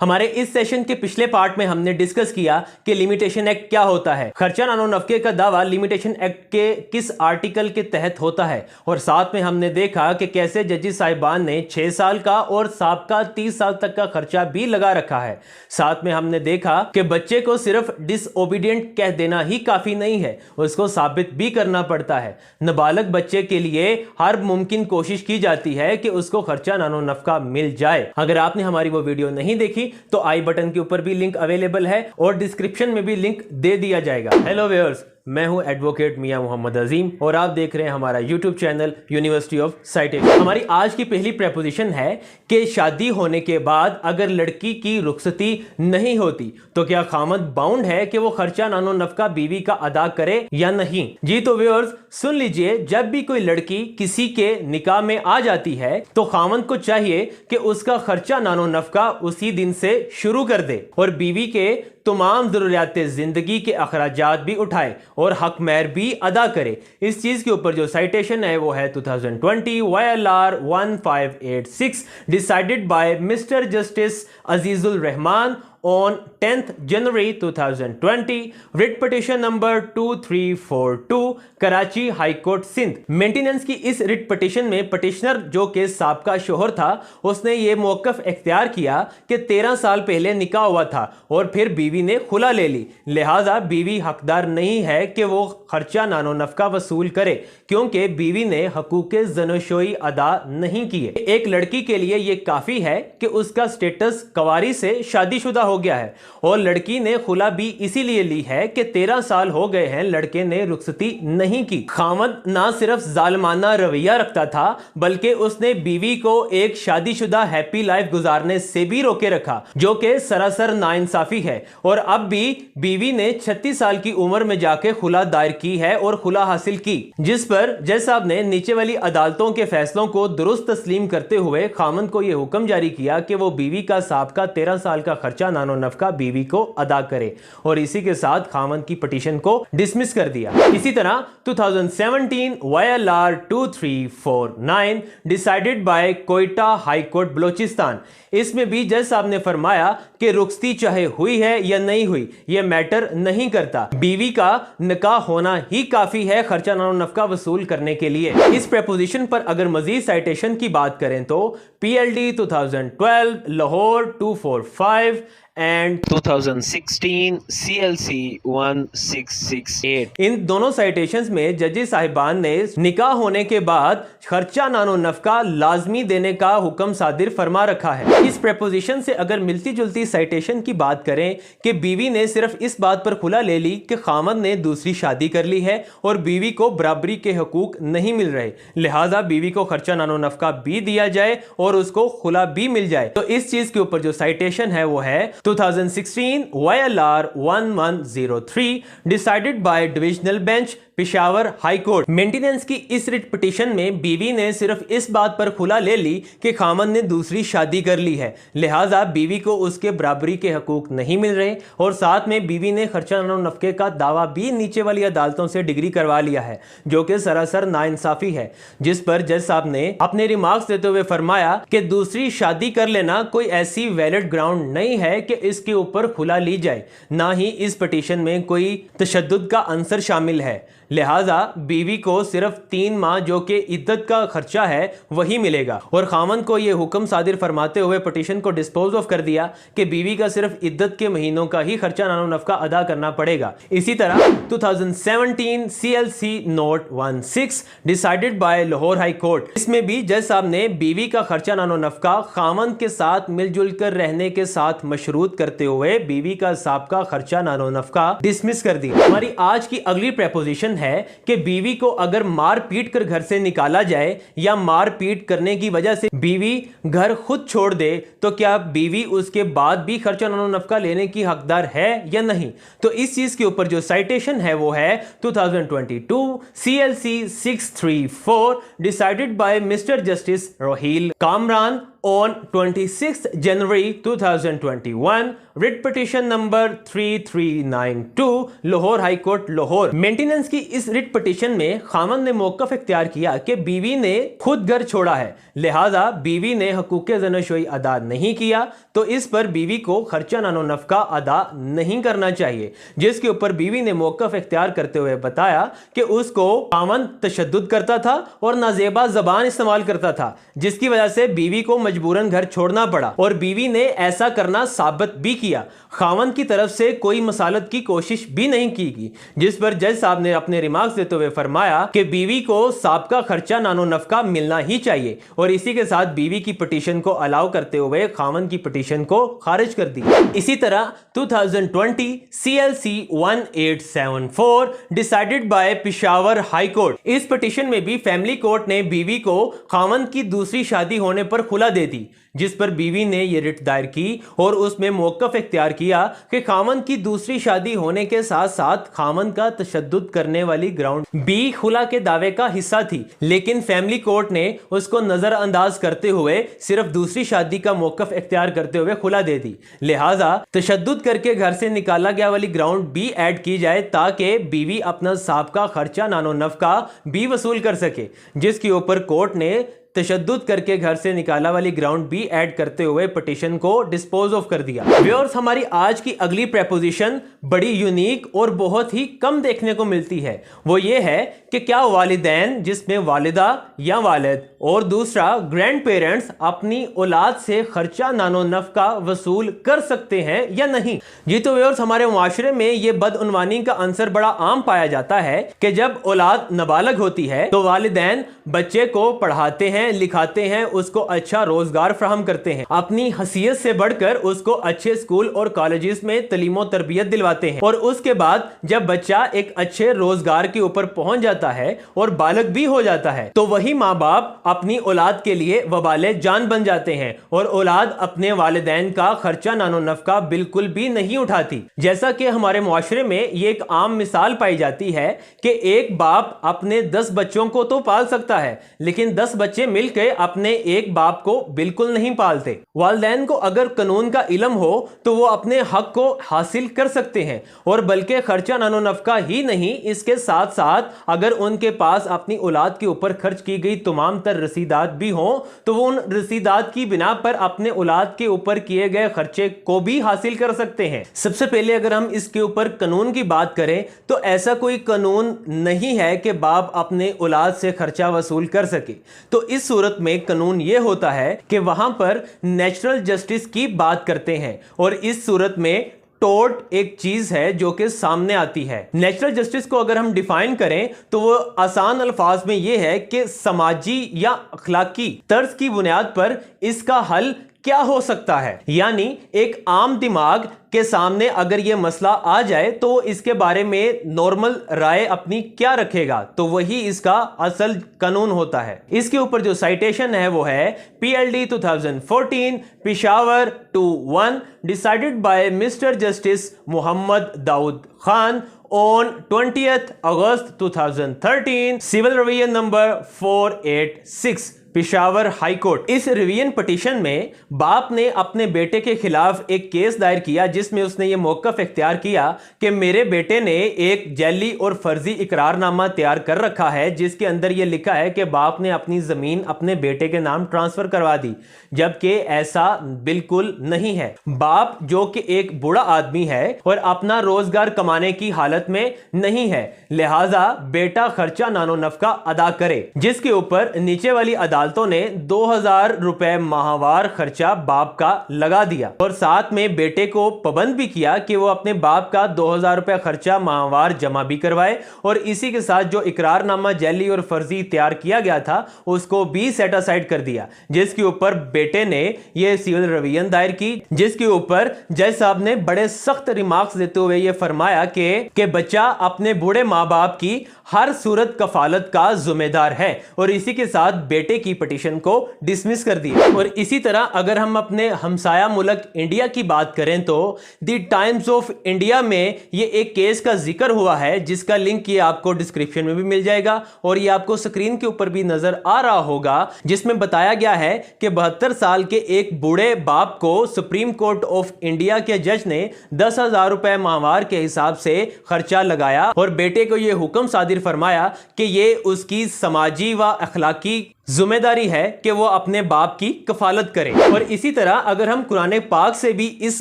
हमारे इस सेशन के पिछले पार्ट में हमने डिस्कस किया कि लिमिटेशन एक्ट क्या होता है, खर्चा नानो नफके का दावा लिमिटेशन एक्ट के किस आर्टिकल के तहत होता है, और साथ में हमने देखा कि कैसे जजेस साहिबान ने 6 साल का और साबका 30 साल तक का खर्चा भी लगा रखा है। साथ में हमने देखा कि बच्चे को सिर्फ डिसओबीडियंट कह देना ही काफी नहीं है, उसको साबित भी करना पड़ता है। नाबालग बच्चे के लिए हर मुमकिन कोशिश की जाती है कि उसको खर्चा नानो नफका मिल जाए। अगर आपने हमारी वो वीडियो नहीं देखी तो आई बटन के ऊपर भी लिंक अवेलेबल है और डिस्क्रिप्शन में भी लिंक दे दिया जाएगा। हेलो व्यूअर्स, मैं हूं एडवोकेट मियां मोहम्मद अजीम और आप देख रहे हैं हमारा YouTube channel university of citation. हमारी आज की पहली प्रपोजिशन है कि शादी होने के बाद अगर लड़की की रुखसती नहीं होती तो क्या खामद बाउंड है कि वो खर्चा नानो नफका बीवी का अदा करे या नहीं। जी तो व्यूअर्स सुन लीजिए, जब भी कोई लड़की किसी के निकाह में आ जाती है तो खामद को चाहिए कि उसका खर्चा नानो नफका उसी दिन से शुरू कर दे और बीवी के तमाम जरूरियात जिंदगी के अखराजात भी उठाए और हक महर भी अदा करे। इस चीज के ऊपर जो साइटेशन है वो है 2020 YLR 1586 decided by mister justice Azizul Rahman on 10th January 2020, writ petition number 2342 Karachi high court Sindh. Maintenance की इस रिट पिटिशन में पिटिशनर जो के साबका शोहर था उसने ये मौकफ इख्तियार किया कि 13 साल पहले निकाह हुआ था और फिर बीवी ने खुला ले ली, लिहाजा बीवी हकदार नहीं है कि वो खर्चा नानो नफका वसूल करे क्योंकि बीवी ने हकूक़ ज़नोशोई अदा नहीं किए। एक लड़की के लिए ये काफी है कि उसका स्टेटस कवारी से शादीशुदा हो गया है और लड़की ने खुला भी इसीलिए ली है कि 13 साल हो गए हैं लड़के ने रुखसती नहीं की। खामद ना सिर्फ जालमाना रवैया रखता था बल्कि उसने बीवी को एक शादीशुदा हैप्पी लाइफ गुजारने से भी रोके रखा, जो कि सरासर नाइंसाफी है। और अब भी बीवी ने 36 साल की उम्र में जाके खुला दायर की है और खुला हासिल की, जिस पर जज साहब ने नीचे वाली अदालतों के फैसलों को दुरुस्त तस्लीम करते हुए खामद को यह हुक्म जारी किया कि वो बीवी का साबका 13 साल का खर्चा नानो नफका बीवी को अदा करे और इसी के साथ खामद की पिटीशन को डिसमिस कर दिया। इसी तरह 2017 YLR 2349 decided by Quetta high court Balochistan, इसमें भी जज साहब ने फरमाया कि रुखसती चाहे हुई है या नहीं हुई यह मैटर नहीं करता, बीवी का निकाह होना ही काफी है खर्चा नानो नफका वसूल करने के लिए। इस प्रपोजिशन पर अगर मजीद साइटेशन की बात करें तो PLD 2012 लाहौर 245 एंड 2016 CLC 1668। इन दोनों साइटेशंस में जजेस साहिबान ने निकाह होने के बाद खर्चा नानो नफका लाजमी देने का हुक्म सादिर फरमा रखा है। इस प्रपोजिशन से अगर मिलती जुलती साइटेशन की बात करें कि बीवी ने सिर्फ इस बात पर खुला ले ली कि खामद ने दूसरी शादी कर ली है और बीवी को बराबरी के हकूक नहीं मिल रहे, लिहाजा बीवी को खर्चा नानो नफका भी दिया जाए और उसको खुला भी मिल जाए। तो इस चीज के ऊपर जो साइटेशन है वो है 2016 YLR 1103 decided by divisional bench Peshawar high court. Maintenance की इस रिट पिटीशन में बीवी ने सिर्फ इस बात पर खुला ले ली कि खामद ने दूसरी शादी कर ली है, लिहाजा बीवी को उसके बराबरी के हकूक नहीं मिल रहे और साथ में बीवी ने खर्चा नानो नफके का दावा भी नीचे वाली अदालतों से डिग्री करवा लिया है, जो कि सरासर नाइंसाफी है। जिस पर जज साहब ने अपने रिमार्क्स देते हुए फरमाया कि दूसरी शादी कर लेना कोई ऐसी वैलिड ग्राउंड नहीं है कि इसके ऊपर खुला ली जाए, ना ही इस पिटीशन में कोई तशद्दुद का अंसर शामिल है, लिहाजा बीवी को सिर्फ 3 माह जो कि इद्दत का खर्चा है वही मिलेगा। और खामद को यह हुक्म सादिर फरमाते हुए पिटीशन को डिस्पोज ऑफ कर दिया कि बीवी का सिर्फ इद्दत के महीनों का ही खर्चा नानो नफका अदा करना पड़ेगा। इसी तरह 2017 CLC note 16 decided by Lahore high court, इसमें भी जज साहब ने बीवी का खर्चा नानो नफका खामद के साथ मिलजुल कर रहने के साथ मशरूत करते हुए बीवी का साबका खर्चा नानो नफका डिसमिस कर दिया। हमारी आज की अगली प्रपोजिशन है कि बीवी को अगर मार पीट कर घर से निकाला जाए या मार पीट करने की वजह से बीवी घर खुद छोड़ दे तो क्या बीवी उसके बाद भी खर्चा नानो नफका लेने की हकदार है या नहीं। तो इस चीज के ऊपर जो साइटेशन है वो है 2022 CLC 634 decided by mister justice Rohail Kamran on 26th January 2021, writ petition number 3392 Lahore high court Lahore. Maintenance की इस रिट पिटीशन में खामन ने मौकफ इख्तियार किया कि बीवी ने खुद घर छोड़ा है, लिहाजा बीवी ने हकूक़े ज़नशोई अदा नहीं किया, तो इस पर बीवी को खर्चा नानो नफका अदा नहीं करना चाहिए। जिसके ऊपर बीवी ने मौकफ इख्तियार करते हुए बताया कि उसको खामन तशद्दुद करता था और नाजेबा ज़बान इस्तेमाल करता था, जिसकी वजह से बीवी को मजबूरन घर छोड़ना पड़ा और बीवी ने ऐसा करना साबित भी किया। खामन की तरफ से कोई मसालत की कोशिश भी नहीं की गई, जिस पर जज साहब ने अपने रिमार्क्स देते हुए फरमाया कि बीवी को साबका खर्चा नानो नफका मिलना ही चाहिए और इसी के साथ बीवी की पिटीशन को अलाउ करते हुए खामन की पिटीशन को खारिज कर दी। इसी तरह 2020 CLC 1874 decided by Peshawar high court, इस पिटीशन में भी फैमिली कोर्ट ने बीवी को खामन की दूसरी शादी होने पर खुला दे दी, जिस पर बीवी ने यह रिट दायर की और उसमें मौकफ इख्तियार किया कि खामन की दूसरी शादी होने के साथ साथ खामन का तशद्दुद करने वाली ग्राउंड भी खुला के दावे का हिस्सा थी, लेकिन फैमिली कोर्ट ने उसको नजरअंदाज करते हुए सिर्फ दूसरी शादी का मौकफ इख्तियार करते हुए खुला दे दी। लिहाजा तशद्दुद करके घर से निकाला गया वाली ग्राउंड भी ऐड की जाए ताकि बीवी अपना साबका खर्चा नानो नफका भी वसूल कर सके, जिसके ऊपर कोर्ट ने तशद्दुद करके घर से निकाला वाली ग्राउंड भी ऐड करते हुए पिटीशन को डिस्पोज ऑफ कर दिया। व्यूअर्स, हमारी आज की अगली प्रेपोजिशन बड़ी यूनिक और बहुत ही कम देखने को मिलती है। वो ये है कि क्या वालिदैन, जिसमें वालिदा या वालिद और दूसरा ग्रैंड पेरेंट्स, अपनी औलाद से खर्चा नानो नफका वसूल कर सकते हैं या नहीं। जी तो व्यूअर्स, हमारे मुआशरे में ये बदउनवानी का आंसर बड़ा आम पाया जाता है कि जब औलाद नाबालग होती है तो वालिदैन बच्चे को पढ़ाते हैं, लिखाते हैं, उसको अच्छा रोजगार फराहम करते हैं, अपनी हैसियत से बढ़कर उसको अच्छे स्कूल और कॉलेजेस में तलीम और तरबियत दिलवाते हैं और उसके बाद जब बच्चा एक अच्छे रोजगार के ऊपर पहुंच जाता है और बालग भी हो जाता है तो वही माँ बाप अपनी औलाद के लिए वबाले जान बन जाते हैं और औलाद अपने वालिदैन का खर्चा नानो नफका बिल्कुल भी नहीं उठाती। जैसा कि हमारे मुआशरे में ये एक आम मिसाल पाई जाती है कि एक बाप अपने 10 बच्चों को तो पाल सकता है, लेकिन 10 बच्चे मिलकर अपने एक बाप को बिल्कुल नहीं पालते। वालिदैन को अगर कानून का इल्म हो तो वो अपने हक को हासिल कर सकते हैं और बल्कि खर्चा नानो नफका ही नहीं, इसके साथ साथ अगर उनके पास अपनी औलाद के ऊपर खर्च की गई तमाम तर रसीदात भी हों तो वो उन रसीदात की बिना पर अपने औलाद के ऊपर किए गए खर्चे को भी हासिल कर सकते हैं। सबसे पहले अगर हम इसके ऊपर कानून की बात करें तो ऐसा कोई कानून नहीं है कि बाप अपने औलाद से खर्चा वसूल कर सके। तो इस सूरत में कानून यह होता है कि वहां पर नेचुरल जस्टिस की बात करते हैं और इस सूरत में टोर्ट एक चीज है जो कि सामने आती है। नेचुरल जस्टिस को अगर हम डिफाइन करें तो वो आसान अल्फाज में यह है कि समाजी या अखलाकी तर्ज की बुनियाद पर इसका हल क्या हो सकता है, यानी एक आम दिमाग के सामने अगर यह मसला आ जाए तो इसके बारे में नॉर्मल राय अपनी क्या रखेगा, तो वही इसका असल कानून होता है। इसके ऊपर जो साइटेशन है वो है PLD 2014 Peshawar 2-1 decided by mister justice Mohammad Daud Khan on 20th August 2013 civil revision number 486 Peshawar high court. इस रिवीजन पिटीशन में बाप ने अपने बेटे के खिलाफ एक केस दायर किया जिसमें उसने ये मौकफ इख्तियार किया कि मेरे बेटे ने एक जैली और फर्जी इकरारनामा तैयार कर रखा है जिसके अंदर ये लिखा है कि बाप ने अपनी जमीन अपने बेटे के नाम ट्रांसफर करवा दी, जबकि ऐसा बिल्कुल नहीं है। बाप जो कि एक बूढ़ा आदमी है और अपना रोजगार कमाने की हालत में नहीं है, लिहाजा बेटा खर्चा नानो नफका अदा करे, जिसके ऊपर नीचे वाली अदालतों ने 2000 रुपए माहवार खर्चा बाप का लगा दिया और साथ में बेटे को पाबंद भी किया कि वो अपने बाप का 2000 रुपए खर्चा माहवार जमा भी करवाए और इसी के साथ जो इकरारनामा जैली और फर्जी तैयार किया गया था उसको भी सेट असाइड कर दिया, जिसके ऊपर बेटे ने यह सिविल रिवीजन दायर की, जिसके ऊपर जज साहब ने बड़े सख्त रिमार्क्स देते हुए यह फरमाया कि बच्चा अपने बूढ़े माँ बाप की हर सूरत कफालत का जिम्मेदार है और इसी के साथ बेटे की पिटीशन को डिसमिस कर दिया। और इसी तरह अगर हम अपने हमसाया मुल्क इंडिया की बात करें तो द टाइम्स ऑफ इंडिया में ये एक केस का जिक्र हुआ है, जिसका लिंक ये आपको डिस्क्रिप्शन में भी मिल जाएगा और ये आपको स्क्रीन के ऊपर भी नजर आ रहा होगा, जिसमें बताया गया है कि 72 साल के एक बूढ़े बाप को सुप्रीम कोर्ट ऑफ इंडिया के जज ने 10,000 रुपए माहवार के हिसाब से खर्चा लगाया और बेटे को यह हुक्म सादिर फरमाया कि यह उसकी समाजी व अखलाकी जिम्मेदारी है कि वो अपने बाप की कफालत करे। और इसी तरह अगर हम कुरान पाक से भी इस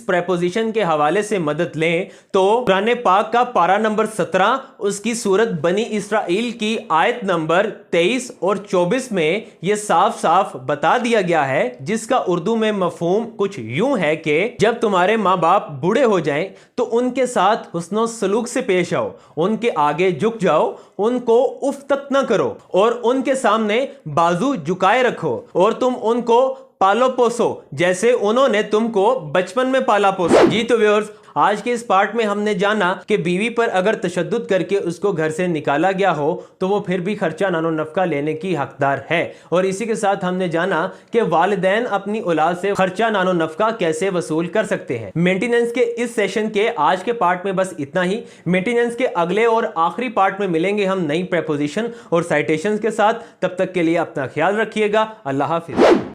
प्रेपोजिशन के हवाले से मदद लें तो कुरान पाक का पारा नंबर 17 उसकी सूरत बनी इसराइल की आयत नंबर 23 और 24 में यह साफ साफ बता दिया गया है, जिसका उर्दू में मफहूम कुछ यूं है कि जब तुम्हारे माँ बाप बूढ़े हो जाएं तो उनके साथ हुस्नो सलूक से पेश आओ, उनके आगे झुक जाओ, उनको उफ तक न करो और उनके सामने बाजू झुकाए रखो और तुम उनको पालो पोसो जैसे उन्होंने तुमको बचपन में पाला पोसा। जी तो व्यूअर्स, आज के इस पार्ट में हमने जाना कि बीवी पर अगर तशद्दुद करके उसको घर से निकाला गया हो तो वो फिर भी खर्चा नानो नफका लेने की हकदार है। और इसी के साथ हमने जाना कि वालिदैन अपनी औलाद से खर्चा नानो नफका कैसे वसूल कर सकते हैं। मेंटेनेंस के इस सेशन के आज के पार्ट में बस इतना ही। मेंटेनेंस के अगले और आखिरी पार्ट में मिलेंगे हम नई प्रेपोजिशन और साइटेशंस के साथ। तब तक के लिए अपना ख्याल रखिएगा। अल्लाह हाफिज।